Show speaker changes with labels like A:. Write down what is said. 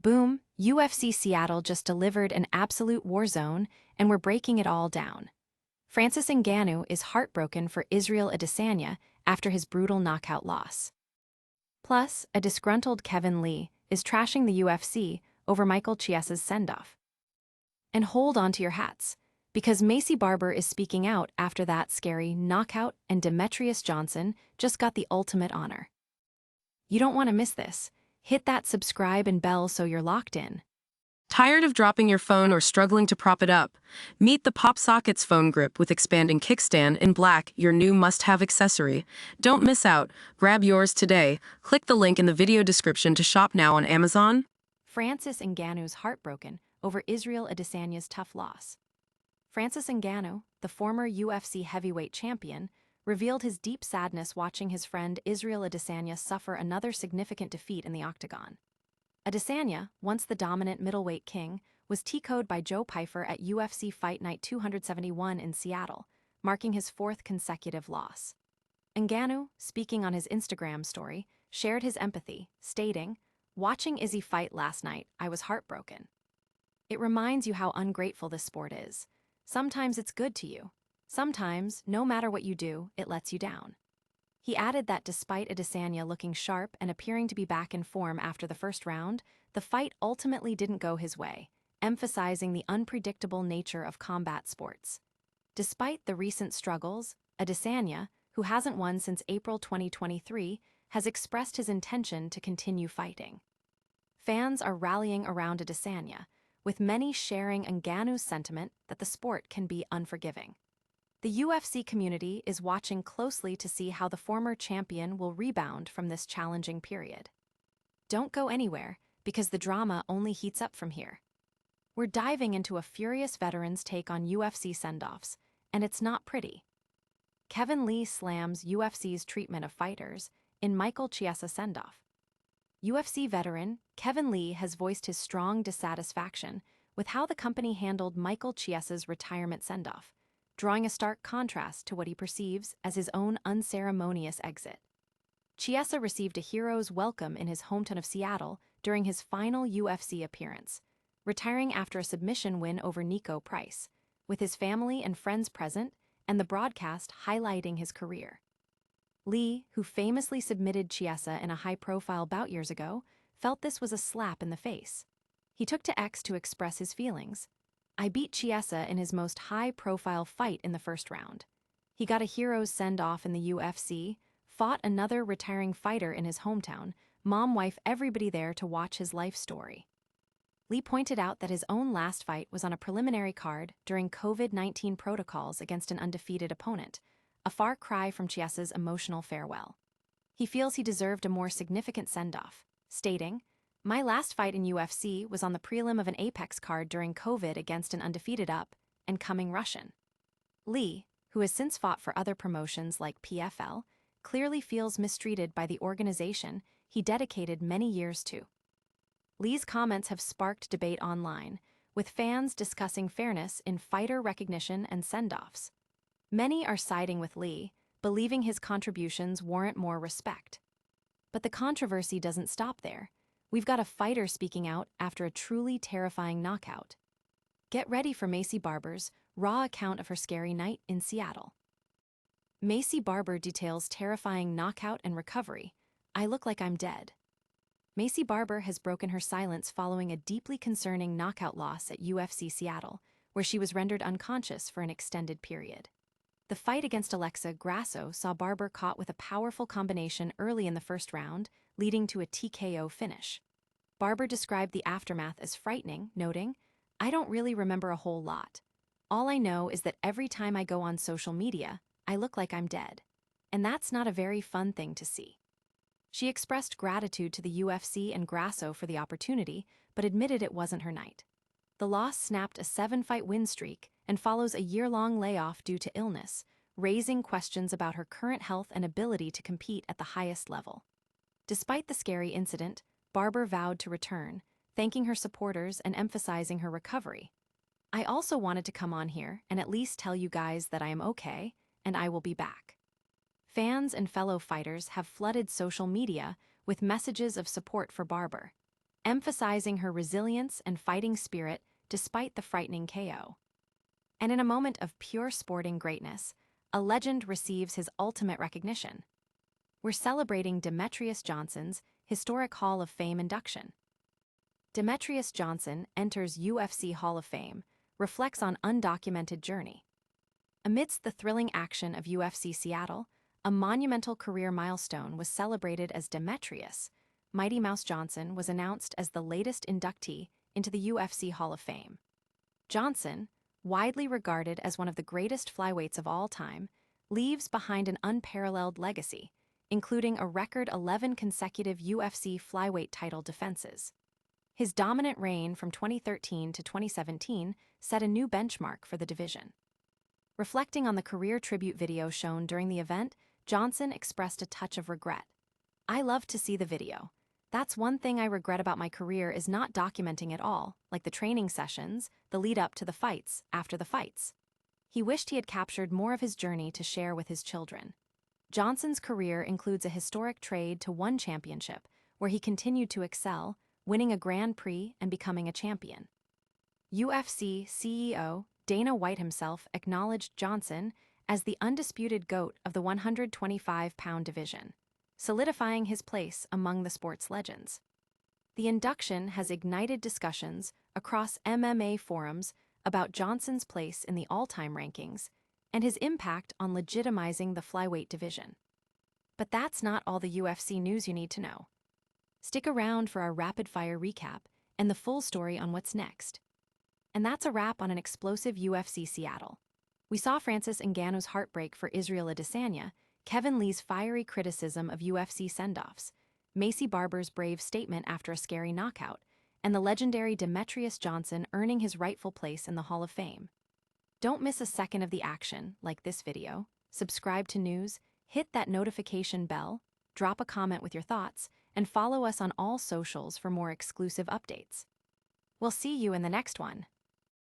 A: Boom, UFC Seattle just delivered an absolute war zone, and we're breaking it all down. Francis Ngannou is heartbroken for Israel Adesanya after his brutal knockout loss. Plus, a disgruntled Kevin Lee is trashing the UFC over Michael Chiesa's send-off. And hold on to your hats, because Maycee Barber is speaking out after that scary knockout, and Demetrious Johnson just got the ultimate honor. You don't want to miss this. Hit that subscribe and bell so you're locked in.
B: Tired of dropping your phone or struggling to prop it up? Meet the PopSockets phone grip with expanding kickstand in black, your new must-have accessory. Don't miss out. Grab yours today. Click the link in the video description to shop now on Amazon.
A: Francis Ngannou's heartbroken over Israel Adesanya's tough loss. Francis Ngannou, the former UFC heavyweight champion, revealed his deep sadness watching his friend Israel Adesanya suffer another significant defeat in the octagon. Adesanya, once the dominant middleweight king, was TKO'd by Joe Pyfer at UFC Fight Night 271 in Seattle, marking his fourth consecutive loss. Ngannou, speaking on his Instagram story, shared his empathy, stating, "Watching Izzy fight last night, I was heartbroken. It reminds you how ungrateful this sport is. Sometimes it's good to you. Sometimes, no matter what you do, it lets you down." He added that despite Adesanya looking sharp and appearing to be back in form after the first round, the fight ultimately didn't go his way, emphasizing the unpredictable nature of combat sports. Despite the recent struggles, Adesanya, who hasn't won since April 2023, has expressed his intention to continue fighting. Fans are rallying around Adesanya, with many sharing Ngannou's sentiment that the sport can be unforgiving. The UFC community is watching closely to see how the former champion will rebound from this challenging period. Don't go anywhere, because the drama only heats up from here. We're diving into a furious veteran's take on UFC sendoffs, and it's not pretty. Kevin Lee slams UFC's treatment of fighters in Michael Chiesa sendoff. UFC veteran Kevin Lee has voiced his strong dissatisfaction with how the company handled Michael Chiesa's retirement sendoff, drawing a stark contrast to what he perceives as his own unceremonious exit. Chiesa received a hero's welcome in his hometown of Seattle during his final UFC appearance, retiring after a submission win over Niko Price, with his family and friends present and the broadcast highlighting his career. Lee, who famously submitted Chiesa in a high-profile bout years ago, felt this was a slap in the face. He took to X to express his feelings. "I beat Chiesa in his most high-profile fight in the first round. He got a hero's send-off in the UFC, fought another retiring fighter in his hometown, mom, wife, everybody there to watch his life story." Lee pointed out that his own last fight was on a preliminary card during COVID-19 protocols against an undefeated opponent, a far cry from Chiesa's emotional farewell. He feels he deserved a more significant send-off, stating, "My last fight in UFC was on the prelim of an Apex card during COVID against an undefeated and coming Russian." Lee, who has since fought for other promotions like PFL, clearly feels mistreated by the organization he dedicated many years to. Lee's comments have sparked debate online, with fans discussing fairness in fighter recognition and send-offs. Many are siding with Lee, believing his contributions warrant more respect. But the controversy doesn't stop there. We've got a fighter speaking out after a truly terrifying knockout. Get ready for Maycee Barber's raw account of her scary night in Seattle. Maycee Barber details terrifying knockout and recovery. "I look like I'm dead." Maycee Barber has broken her silence following a deeply concerning knockout loss at UFC Seattle, where she was rendered unconscious for an extended period. The fight against Alexa Grasso saw Barber caught with a powerful combination early in the first round, leading to a TKO finish. Barber described the aftermath as frightening, noting, "I don't really remember a whole lot. All I know is that every time I go on social media, I look like I'm dead. And that's not a very fun thing to see." She expressed gratitude to the UFC and Grasso for the opportunity, but admitted it wasn't her night. The loss snapped a 7-fight win streak and follows a year-long layoff due to illness, raising questions about her current health and ability to compete at the highest level. Despite the scary incident, Barber vowed to return, thanking her supporters and emphasizing her recovery. "I also wanted to come on here and at least tell you guys that I am okay, and I will be back." Fans and fellow fighters have flooded social media with messages of support for Barber. emphasizing her resilience and fighting spirit despite the frightening KO. And in a moment of pure sporting greatness, a legend receives his ultimate recognition. We're celebrating Demetrious Johnson's historic Hall of Fame induction. Demetrious Johnson enters UFC Hall of Fame, reflects on undocumented journey. Amidst the thrilling action of UFC Seattle, a monumental career milestone was celebrated as Demetrious, Mighty Mouse Johnson was announced as the latest inductee into the UFC Hall of Fame. Johnson, widely regarded as one of the greatest flyweights of all time, leaves behind an unparalleled legacy, including a record 11 consecutive UFC flyweight title defenses. His dominant reign from 2013 to 2017 set a new benchmark for the division. Reflecting on the career tribute video shown during the event, Johnson expressed a touch of regret. "I love to see the video. That's one thing I regret about my career is not documenting it all, like the training sessions, the lead up to the fights, after the fights." He wished he had captured more of his journey to share with his children. Johnson's career includes a historic trade to one championship, where he continued to excel, winning a Grand Prix and becoming a champion. UFC CEO Dana White himself acknowledged Johnson as the undisputed GOAT of the 125-pound division, solidifying his place among the sport's legends. The induction has ignited discussions across MMA forums about Johnson's place in the all-time rankings and his impact on legitimizing the flyweight division. But that's not all the UFC news you need to know. Stick around for our rapid-fire recap and the full story on what's next. And that's a wrap on an explosive UFC Seattle. We saw Francis Ngannou's heartbreak for Israel Adesanya, Kevin Lee's fiery criticism of UFC sendoffs, Maycee Barber's brave statement after a scary knockout, and the legendary Demetrious Johnson earning his rightful place in the Hall of Fame. Don't miss a second of the action, like this video, subscribe to news, hit that notification bell, drop a comment with your thoughts, and follow us on all socials for more exclusive updates. We'll see you in the next one.